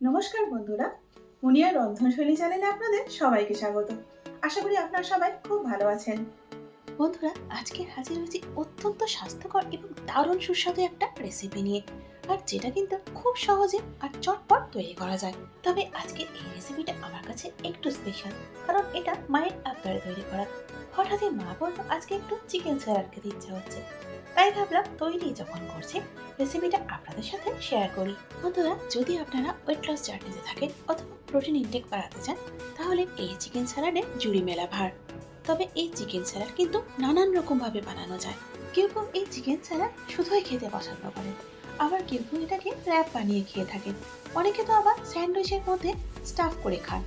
নমস্কার বন্ধুরা, মুনিয়া রন্ধনশৈলী চ্যানেলে আপনাদের সবাইকে স্বাগত। আশা করি আপনারা সবাই খুব ভালো আছেন। বন্ধুরা, আজকে হাজির হয়েছি অত্যন্ত স্বাস্থ্যকর এবং দারুণ সুস্বাদু একটা রেসিপি নিয়ে, আর যেটা কিন্তু খুব সহজে আর চটপট তৈরি করা যায়। তবে আজকে এই রেসিপিটা আমার কাছে একটু স্পেশাল, কারণ এটা মায়ের আবদারে তৈরি করা। হঠাৎই মা বলল আজকে একটু চিকেন স্যালাড খেতে ইচ্ছা হচ্ছে, তাই ভাবলাম তৈরি যখন করছি রেসিপিটা আপনাদের সাথে শেয়ার করি। বন্ধুরা, যদি আপনারা ওয়েট লস জার্নিতে থাকেন অথবা প্রোটিন ইনটেক বাড়াতে চান, তাহলে এই চিকেন স্যালাডে জুড়ি মেলা ভার। তবে এই চিকেন স্যালাড কিন্তু নানান রকম ভাবে বানানো যায়। কেউ কেউ এই চিকেন স্যালাড শুধুই খেতে পছন্দ করেন, আবার কেউ কেউ এটাকে র্যাপ বানিয়ে খেয়ে থাকেন। অনেকে তো আবার স্যান্ডউইচের মধ্যে স্টাফ করে খান।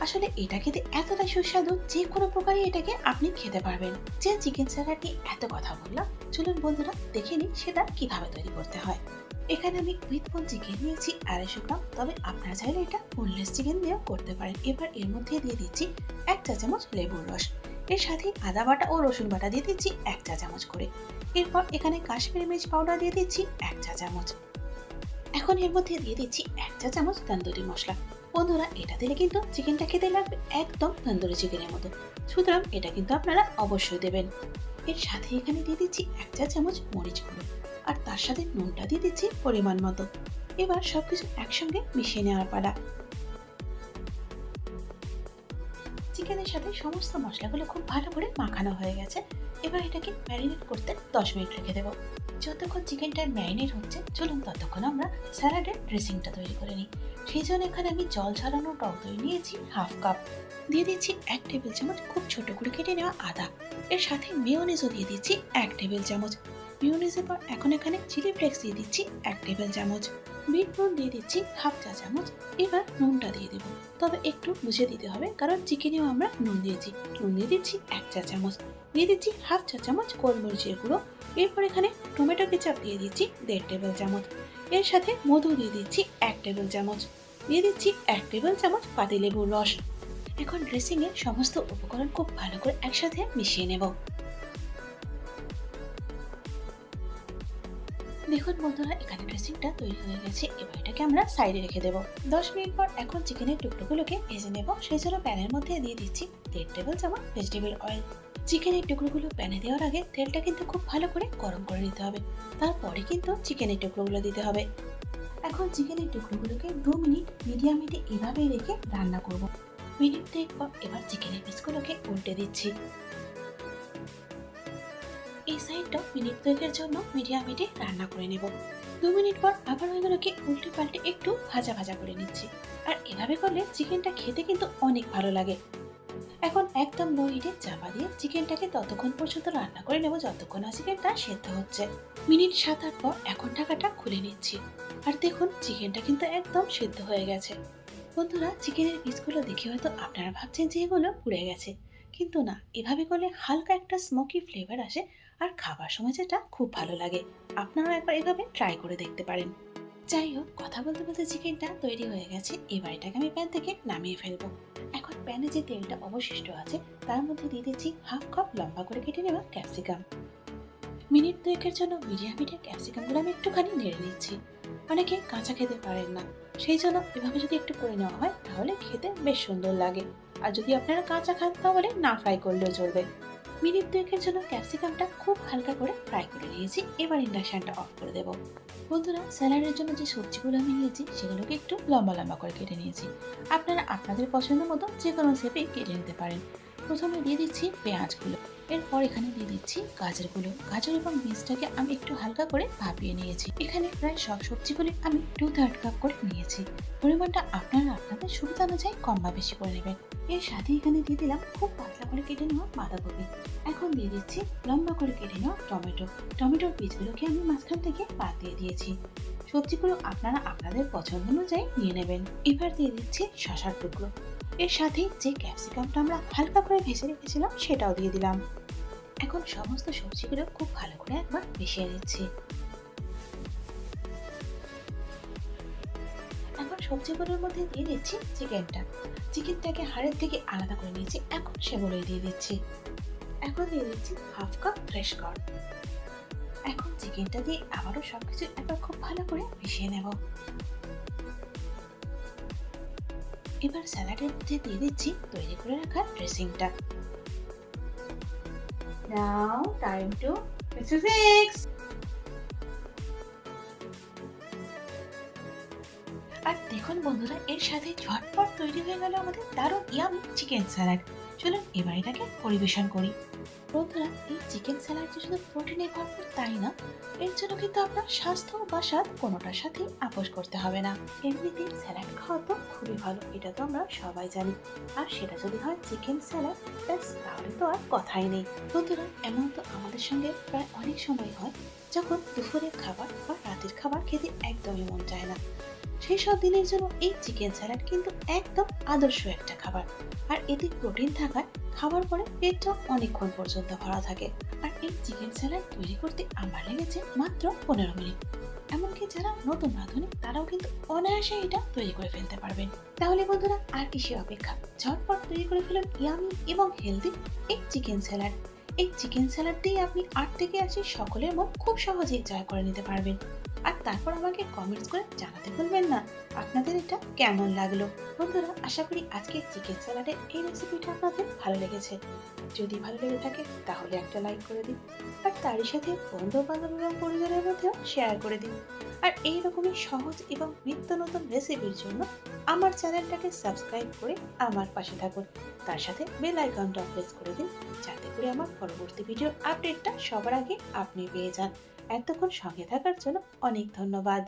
আসলে এটা খেতে এতটাই সুস্বাদু, যে কোনো প্রকারই এটাকে আপনি খেতে পারবেন। যে চিকেন স্যালাড নিয়ে এত কথা বললাম, চলুন বন্ধুরা দেখে নিই সেটা কিভাবে তৈরি করতে হয়। এখানে আমি উইথ বোন চিকেন নিয়েছি 250 গ্রাম, তবে আপনারা চাইলে এটা বোনলেস চিকেন দিয়েও করতে পারেন। এবার এর মধ্যে দিয়ে দিচ্ছি 1 চা চামচ লেবুর রস, এর সাথে আদা বাটা ও রসুন বাটা দিয়ে দিচ্ছি 1 চা চামচ করে। এরপর এখানে কাশ্মীরি মির্চ পাউডার দিয়ে দিচ্ছি 1 চা চামচ। এখন এর মধ্যে দিয়ে দিচ্ছি 1 চা চামচ তন্দুরি মশলা। বন্ধুরা, এটা দিলে কিন্তু চিকেনটা খেতে লাগবে একদম তন্দুরি চিকেনের মতো, সুতরাং এটা কিন্তু আপনারা অবশ্যই দেবেন। এর সাথে এখানে দিয়ে দিচ্ছি 1 চা চামচ মরিচ গুঁড়ো, আর তার সাথে নুনটা দিয়ে দিচ্ছি পরিমাণ মতো। এবার সবকিছু একসঙ্গে মিশিয়ে নেওয়ার পালা। চিকেনের সাথে সমস্ত মশলাগুলো খুব ভালো করে মাখানো হয়ে গেছে। এবার এটাকে ম্যারিনেট করতে 10 মিনিট রেখে দেবো। যতক্ষণ চিকেনটা ম্যারিনেট হচ্ছে, চলুন ততক্ষণ আমরা স্যালাডের ড্রেসিংটা তৈরি করে নিই। সেই জন্য এখানে আমি জল ঝরানো টক দই নিয়েছি হাফ কাপ। দিয়ে দিচ্ছি 1 টেবিল চামচ খুব ছোট করে কেটে নেওয়া আদা। এর সাথে মেয়োনিজও দিয়ে দিচ্ছি 1 টেবিল চামচ। মেয়োনিজের পর এখন এখানে চিলি ফ্লেক্স দিয়ে দিচ্ছি 1 টেবিল চামচ। বিট নুন দিয়ে দিচ্ছি হাফ চা চামচ। এবার নুনটা দিয়ে দেবো, তবে একটু বুঝে দিতে হবে, কারণ চিকেনেও আমরা নুন দিয়েছি। নুন দিয়ে দিচ্ছি 1 চা চামচ। দিয়ে দিচ্ছি হাফ চা চামচ গোলমরিচের গুঁড়ো। এরপর এখানে টমেটো কেচাপ দিয়ে দিচ্ছি 1.5 টেবিল চামচ। এর সাথে মধু দিয়ে দিচ্ছি 1 টেবিল চামচ। দিয়ে দিচ্ছি 1 টেবিল চামচ পাতিলেবুর রস। এখন ড্রেসিং এর সমস্ত উপকরণ খুব ভালো করে একসাথে মিশিয়ে নেব। দেখুন বন্ধুরা, এখানে ড্রেসিংটা তৈরি হয়ে গেছে। এবার এটাকে আমরা সাইডে রেখে দেবো। 10 মিনিট পর এখন চিকেনের টুকরোগুলোকে ভেজে নেব। সেই জন্য প্যানের মধ্যে দিয়ে দিচ্ছি 1.5 টেবিল চামচ ভেজিটেবল অয়েল। চিকেনের টুকরোগুলো প্যানে দেওয়ার আগে তেলটা কিন্তু খুব ভালো করে গরম করে নিতে হবে, তারপরে কিন্তু চিকেনের টুকরোগুলো দিতে হবে। এখন চিকেনের টুকরোগুলোকে 2 মিনিট মিডিয়াম হিটে এভাবেই রেখে রান্না করব। মিনিট 2 পর এবার চিকেনের পিসগুলোকে উল্টে দিচ্ছি। এই সাইডটা মিনিট 2 জন্য মিডিয়াম হিটে রান্না করে নেব। 2 মিনিট পর আবার ওইগুলোকে উল্টে পাল্টে একটু ভাজা ভাজা করে নিচ্ছি। আর এভাবে করলে চিকেনটা খেতে কিন্তু অনেক ভালো লাগে। এখন একদম লো হিটে চাপা দিয়ে চিকেনটাকে ততক্ষণ পর্যন্ত রান্না করে নেব যতক্ষণ না চিকেনটা সেদ্ধ হচ্ছে। মিনিট 7-8 পর এখন ঢাকাটা খুলে নিচ্ছি। আর দেখুন, চিকেনটা কিন্তু একদম সেদ্ধ হয়ে গেছে। বন্ধুরা, চিকেনের পিসগুলো দেখে হয়তো আপনারা ভাবছেন যে এগুলো পুড়ে গেছে, কিন্তু না, এভাবে করলে হালকা একটা স্মোকি ফ্লেভার আসে, আর খাবার সময় যেটা খুব ভালো লাগে। আপনারা একবার এভাবে ট্রাই করে দেখতে পারেন। যাই হোক, কথা বলতে বলতে চিকেনটা তৈরি হয়ে গেছে। এবার এটাকে আমি প্যান থেকে নামিয়ে ফেলবো। এখন প্যানে যে তেলটা অবশিষ্ট আছে, তার মধ্যে দিয়ে দিচ্ছি হাফ কাপ লম্বা করে কেটে নেওয়া ক্যাপসিকাম। মিনিট 2 জন্য মিডিয়াম হিটে ক্যাপসিকামগুলো আমি একটুখানি নেড়ে নিচ্ছি। অনেকে কাঁচা খেতে পারেন না, সেই জন্য এভাবে যদি একটু করে নেওয়া হয় তাহলে খেতে বেশ সুন্দর লাগে। আর যদি আপনারা কাঁচা খান তাহলে না ফ্রাই করলেও চলবে। মিনিট 2 জন্য ক্যাপসিকামটা খুব হালকা করে ফ্রাই করে নিয়েছি। এবার ইন্ডাকশনটা অফ করে দেবো। বন্ধুরা, স্যালাডের জন্য যে সবজিগুলো আমি নিয়েছি সেগুলোকে একটু লম্বা লম্বা করে কেটে নিয়েছি। আপনারা আপনাদের পছন্দ মতো যে কোনো শেপে কেটে নিতে পারেন। প্রথমে দিয়ে দিচ্ছি পেঁয়াজগুলো। এরপর এখানে দিয়ে দিচ্ছি গাজরগুলো। গাজর এবং বিনসটাকে আমি একটু হালকা করে ভাপিয়ে নিয়েছি। এখানে প্রায় সব সবজিগুলি আমি 2/3 কাপ করে নিয়েছি। পরিমাণটা আপনারা আপনাদের সুবিধা অনুযায়ী কম বা বেশি করে নেবেন। এর সাথে এখানে দিয়ে দিলাম খুব পাতলা করে কেটে নেওয়া বাঁধাকপি। এখন দিয়ে দিচ্ছি লম্বা করে কেটে নেওয়া টমেটো। টমেটোর বীজগুলোকে আমি মাঝখান থেকে বাদ দিয়ে দিয়েছি। সবজিগুলো আপনারা আপনাদের পছন্দ অনুযায়ী নিয়ে নেবেন। এবার দিয়ে দিচ্ছি শসার টুকরো। এর সাথে যে ক্যাপসিকামটা আমরা হালকা করে ভেজে রেখেছিলাম সেটাও দিয়ে দিলাম। এখন সমস্ত সবজিগুলো খুব ভালো করে একবার মিশিয়ে নিচ্ছি। এখন সবজিগুলোর মধ্যে দিয়ে দিচ্ছি চিকেনটা। চিকেনটাকে হাড়ের থেকে আলাদা করে নিয়েছি, এখন সেগুলোই দিয়ে দিচ্ছি। এখন দিয়ে দিচ্ছি হাফ কাপ ফ্রেশ কর্ন। এখন চিকেনটা দিয়ে আবারও সবকিছু একবার খুব ভালো করে মিশিয়ে নেব। এবার স্যালাডের মধ্যে দিয়ে দিচ্ছি তৈরি করে রাখা ড্রেসিংটা। নাও টাইম টু ফিক্স। আর দেখুন বন্ধুরা, এর সাথে ঝটপট তৈরি হয়ে গেল আমাদের দারুণ ইয়ামি চিকেন স্যালাড। চলুন এবার এটাকে পরিবেশন করি। বন্ধুরা, এই চিকেন স্যালাডটি শুধু প্রোটিনে ভরপুর তাই না, এর জন্য কিন্তু আপনার স্বাস্থ্য বা স্বাদ কোনোটার সাথেই আপোষ করতে হবে না। এমনিতেই স্যালাড খাওয়া তো খুবই ভালো, এটা তো আমরা সবাই জানি। আর সেটা যদি হয় চিকেন স্যালাড, ব্যাস তাহলে তো আর কথাই নেই। বন্ধুরা, এমন তো আমাদের সঙ্গে প্রায় অনেক সময় হয় যখন দুপুরের খাবার বা রাতের খাবার খেতে একদমই মন চায় না। সেই সব দিনের জন্য এই চিকেন স্যালাড কিন্তু একদম আদর্শ একটা খাবার। আর এতে প্রোটিন থাকায় খাবার পরে পেটটা অনেকক্ষণ পর্যন্ত ভরা থাকে। আর এই চিকেন স্যালাড তৈরি করতে আমার লেগেছে মাত্র 15 মিনিট। এমনকি যারা নতুন রাঁধুনি তারাও কিন্তু অনায়াসে এটা তৈরি করে ফেলতে পারবেন। তাহলে বন্ধুরা, আর কিসের অপেক্ষা, ঝটপট তৈরি করে ফেলুন ইয়ামি এবং হেলদি এই চিকেন স্যালাড। এই চিকেন স্যালাড দিয়ে আপনি 8 থেকে 80 সকলের মন খুব সহজেই জয় করে নিতে পারবেন। আর তারপর আমাকে কমেন্টস করে জানাতে ভুলবেন না আপনাদের এটা কেমন লাগলো। বন্ধুরা, আশা করি আজকের চিকেন স্যালাডের এই রেসিপিটা আপনাদের ভালো লেগেছে। যদি ভালো লেগে থাকে তাহলে একটা লাইক করে দিন। আর তারই সাথে বন্ধু বান্ধব এবং পরিবারের মধ্যেও শেয়ার করে দিন। আর এই রকমই সহজ এবং নিত্য নতুন রেসিপির জন্য আমার চ্যানেলটাকে সাবস্ক্রাইব করে আমার পাশে থাকুন। তার সাথে বেল আইকনটা প্রেস করে দিন, যাতে করে আমার পরবর্তী ভিডিওর আপডেটটা সবার আগে আপনি পেয়ে যান। এতক্ষণ সঙ্গে থাকার জন্য অনেক ধন্যবাদ।